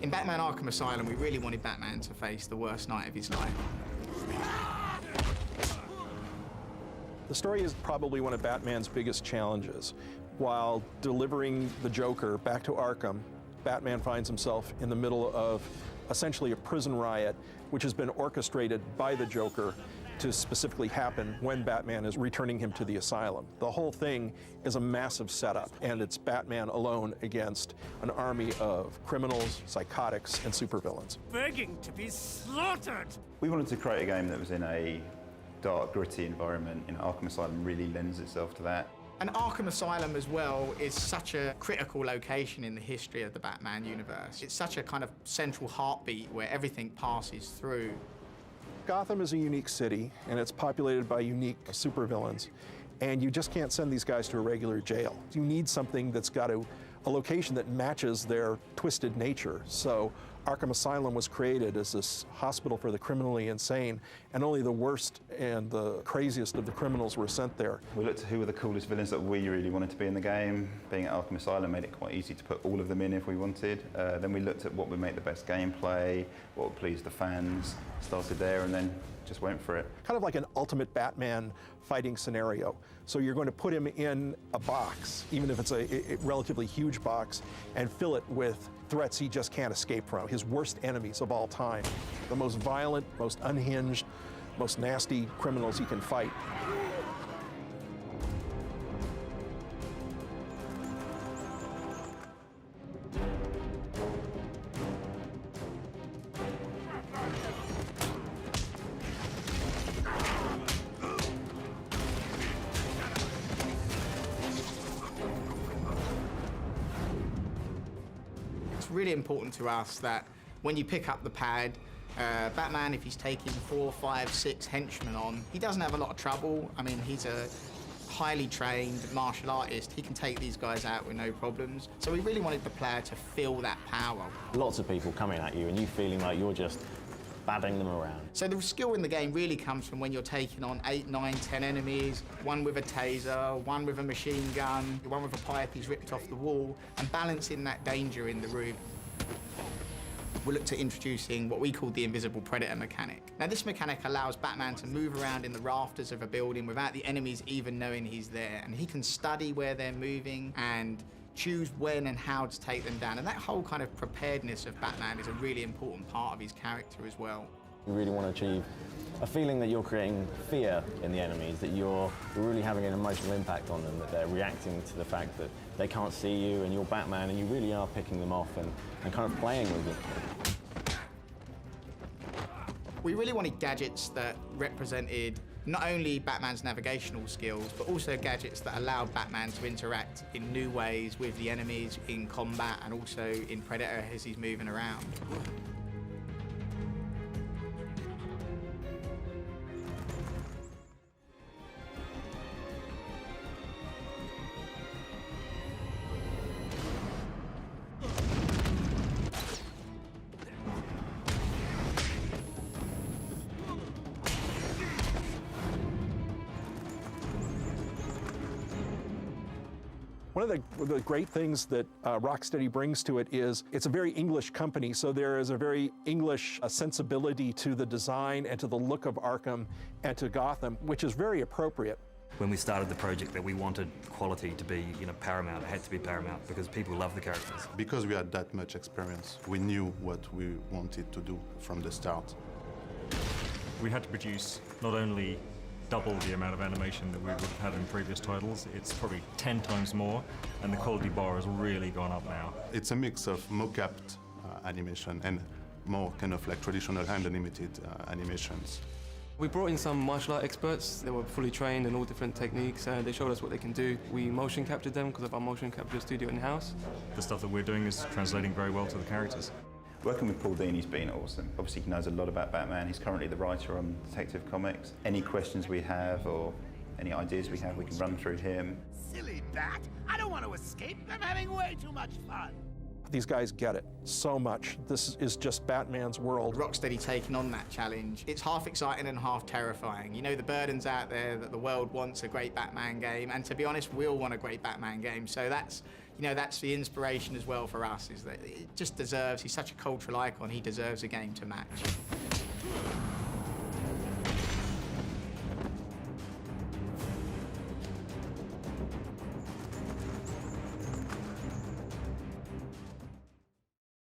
In Batman Arkham Asylum, we really wanted Batman to face the worst night of his life. The story is probably one of Batman's biggest challenges. While delivering the Joker back to Arkham, Batman finds himself in the middle of essentially a prison riot, which has been orchestrated by the Joker to specifically happen when Batman is returning him to the asylum. The whole thing is a massive setup, and it's Batman alone against an army of criminals, psychotics, and supervillains. Begging to be slaughtered! We wanted to create a game that was in a dark, gritty environment. Arkham Asylum really lends itself to that. And Arkham Asylum as well is such a critical location in the history of the Batman universe. It's such a kind of central heartbeat where everything passes through. Gotham is a unique city, and it's populated by unique supervillains, and you just can't send these guys to a regular jail. You need something that's got a location that matches their twisted nature. So Arkham Asylum was created as this hospital for the criminally insane, and only the worst and the craziest of the criminals were sent there. We looked at who were the coolest villains that we really wanted to be in the game. Being at Arkham Asylum made it quite easy to put all of them in if we wanted. Then we looked at what would make the best gameplay, what would please the fans, started there, and then just went for it. Kind of like an ultimate Batman fighting scenario. So you're going to put him in a box, even if it's a relatively huge box, and fill it with threats he just can't escape from, his worst enemies of all time, the most violent, most unhinged, most nasty criminals he can fight. It's really important to us that when you pick up the pad, Batman, if he's taking 4, 5, 6 henchmen on, he doesn't have a lot of trouble. I mean, he's a highly trained martial artist. He can take these guys out with no problems. So we really wanted the player to feel that power. Lots of people coming at you and you feeling like you're just batting them around. So the skill in the game really comes from when you're taking on 8, 9, 10 enemies, one with a taser, one with a machine gun, one with a pipe he's ripped off the wall, and balancing that danger in the room. We looked at introducing what we call the invisible predator mechanic. Now, this mechanic allows Batman to move around in the rafters of a building without the enemies even knowing he's there, and he can study where they're moving and choose when and how to take them down. And that whole kind of preparedness of Batman is a really important part of his character as well. We really want to achieve a feeling that you're creating fear in the enemies, that you're really having an emotional impact on them, that they're reacting to the fact that they can't see you and you're Batman and you really are picking them off and kind of playing with them. We really wanted gadgets that represented not only Batman's navigational skills, but also gadgets that allowed Batman to interact in new ways with the enemies in combat and also in Predator as he's moving around. One of the great things that Rocksteady brings to it is it's a very English company, so there is a very English sensibility to the design and to the look of Arkham and to Gotham, which is very appropriate. When we started the project, that we wanted quality to be, paramount. It had to be paramount because people love the characters. Because we had that much experience, we knew what we wanted to do from the start. We had to produce not only double the amount of animation that we would have had in previous titles, it's probably 10 times more, and the quality bar has really gone up now. It's a mix of mocapped animation and more kind of like traditional hand-animated animations. We brought in some martial art experts. They were fully trained in all different techniques, and they showed us what they can do. We motion captured them because of our motion capture studio in-house. The stuff that we're doing is translating very well to the characters. Working with Paul Dini's been awesome. Obviously, he knows a lot about Batman. He's currently the writer on Detective Comics. Any questions we have or any ideas we have, we can run through him. Silly bat! I don't want to escape. I'm having way too much fun. These guys get it so much. This is just Batman's world. Rocksteady taking on that challenge. It's half exciting and half terrifying. You know, the burden's out there that the world wants a great Batman game, and to be honest, we all want a great Batman game. So that's, you know, that's the inspiration as well for us, is that it just deserves, he's such a cultural icon, he deserves a game to match.